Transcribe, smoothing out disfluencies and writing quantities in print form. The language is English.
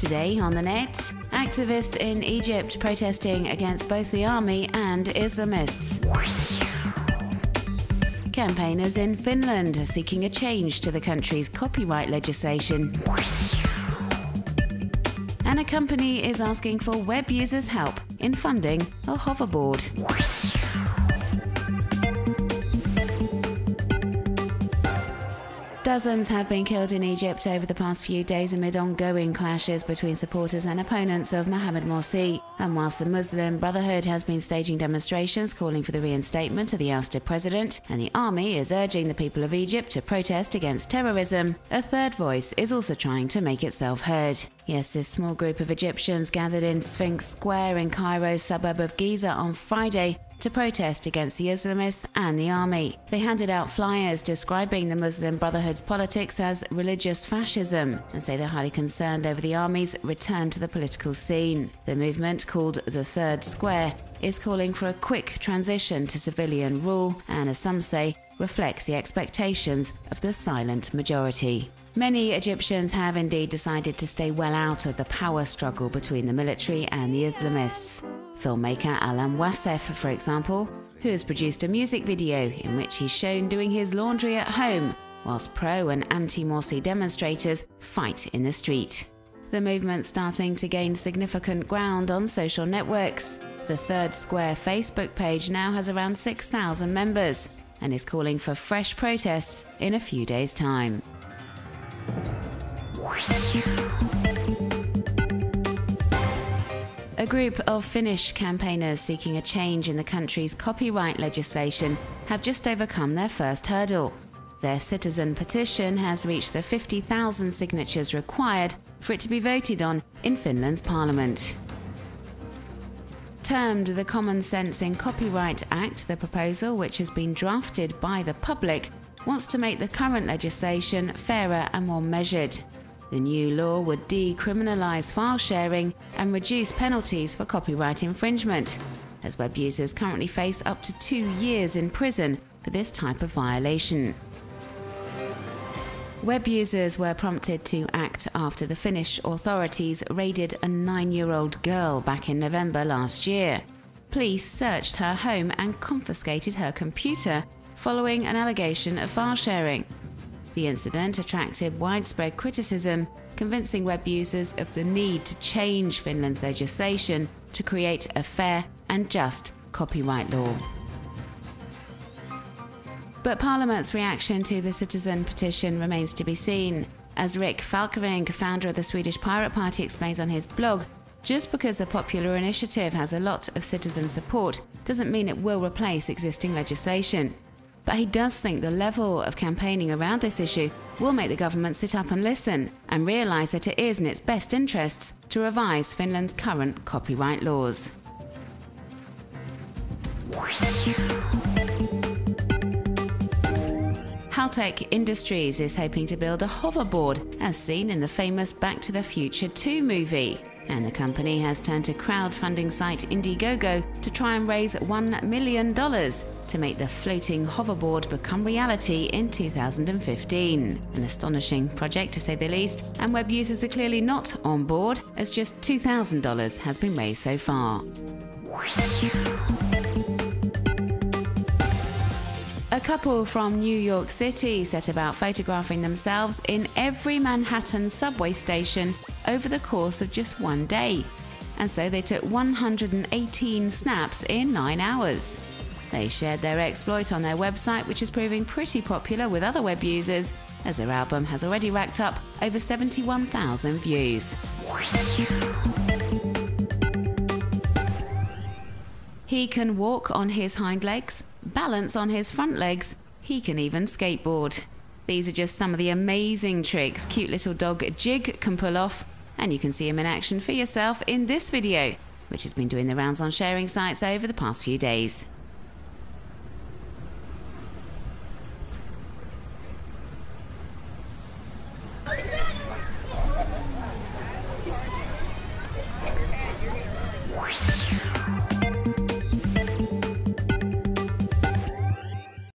Today on the net, activists in Egypt protesting against both the army and Islamists. Campaigners in Finland are seeking a change to the country's copyright legislation. And a company is asking for web users' help in funding a hoverboard. Dozens have been killed in Egypt over the past few days amid ongoing clashes between supporters and opponents of Mohammed Morsi. And whilst the Muslim Brotherhood has been staging demonstrations calling for the reinstatement of the ousted president, and the army is urging the people of Egypt to protest against terrorism, a third voice is also trying to make itself heard. Yes, this small group of Egyptians gathered in Sphinx Square in Cairo's suburb of Giza on Friday to protest against the Islamists and the army. They handed out flyers describing the Muslim Brotherhood's politics as religious fascism and say they're highly concerned over the army's return to the political scene. The movement, called the Third Square, is calling for a quick transition to civilian rule and, as some say, reflects the expectations of the silent majority. Many Egyptians have indeed decided to stay well out of the power struggle between the military and the Islamists. Filmmaker Alam Wassef, for example, who has produced a music video in which he's shown doing his laundry at home, whilst pro- and anti-Morsi demonstrators fight in the street. The movement's starting to gain significant ground on social networks. The Third Square Facebook page now has around 6,000 members and is calling for fresh protests in a few days' time. A group of Finnish campaigners seeking a change in the country's copyright legislation have just overcome their first hurdle. Their citizen petition has reached the 50,000 signatures required for it to be voted on in Finland's parliament. Termed the Common Sense in Copyright Act, the proposal, which has been drafted by the public, wants to make the current legislation fairer and more measured. The new law would decriminalise file sharing and reduce penalties for copyright infringement, as web users currently face up to 2 years in prison for this type of violation. Web users were prompted to act after the Finnish authorities raided a 9-year-old girl back in November last year. Police searched her home and confiscated her computer following an allegation of file sharing. The incident attracted widespread criticism, convincing web users of the need to change Finland's legislation to create a fair and just copyright law. But Parliament's reaction to the citizen petition remains to be seen. As Rick Falkeving, founder of the Swedish Pirate Party, explains on his blog, just because a popular initiative has a lot of citizen support doesn't mean it will replace existing legislation. But he does think the level of campaigning around this issue will make the government sit up and listen and realise that it is in its best interests to revise Finland's current copyright laws. Haltech Industries is hoping to build a hoverboard as seen in the famous Back to the Future 2 movie. And the company has turned to crowdfunding site Indiegogo to try and raise $1 million to make the floating hoverboard become reality in 2015. An astonishing project to say the least, and web users are clearly not on board, as just $2,000 has been raised so far. A couple from New York City set about photographing themselves in every Manhattan subway station over the course of just one day. And so they took 118 snaps in 9 hours. They shared their exploit on their website, which is proving pretty popular with other web users, as their album has already racked up over 71,000 views. He can walk on his hind legs, balance on his front legs, he can even skateboard. These are just some of the amazing tricks cute little dog Jig can pull off, and you can see him in action for yourself in this video, which has been doing the rounds on sharing sites over the past few days.